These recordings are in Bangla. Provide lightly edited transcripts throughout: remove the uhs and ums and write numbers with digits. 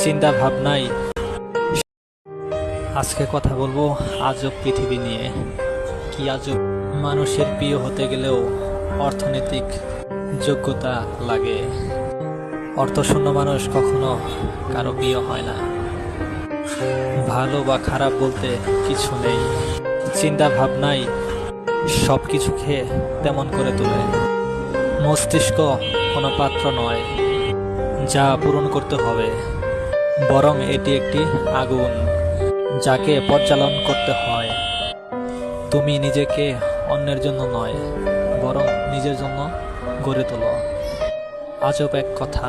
চিন্তা ভাবনাই। আজকে কথা বলবো আজব পৃথিবী নিয়ে। কি আজব! মানুষের প্রিয় হতে গেলেও অর্থনৈতিক যোগ্যতা লাগে। অর্থশূন্য মানুষ কখনো কারো প্রিয় হয় না। ভালো বা খারাপ বলতে কিছু নেই, চিন্তা ভাবনাই সব কিছু খেয়ে তেমন করে তোলে। মস্তিষ্ক কোনো পাত্র নয় যা পূরণ করতে হবে, বরং এটি একটি আগুন যাকে পরিচালন করতে হয়। তুমি নিজেকে অন্যের জন্য নয়, বরং নিজের জন্য গড়ে তোলো। আজব এক কথা,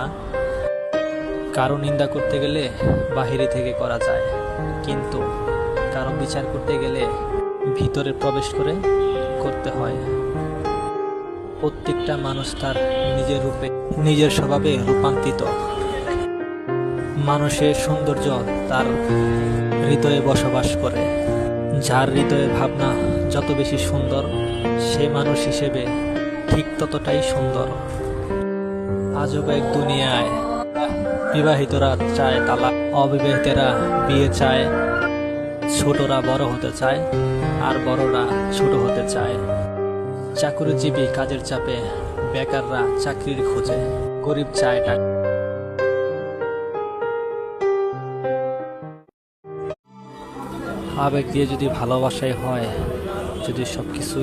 কারো নিন্দা করতে গেলে বাহিরে থেকে করা যায়, কিন্তু কারো বিচার করতে গেলে ভিতরে প্রবেশ করে করতে হয়। প্রত্যেকটা মানুষ তার নিজের রূপে, নিজের স্বভাবে রূপান্তরিত। মানুষের সৌন্দর্য তার হৃদয়ে বসবাস করে। যার হৃদয়ের ভাবনা যত বেশি সুন্দর, সে মানুষ হিসেবে ঠিক ততটাই সুন্দর। আজব এক দুনিয়ায় বিবাহিতরা চায় তালাক, অবিবাহিতেরা বিয়ে চায়, ছোটরা বড় হতে চায়, আর বড়রা ছোট হতে চায়। চাকরিজীবী কাজের চাপে, বেকাররা চাকরির খোঁজে, গরিব চায় টাকা। আবেগ দিয়ে যদি ভালোবাসাই হয়, যদি সবকিছু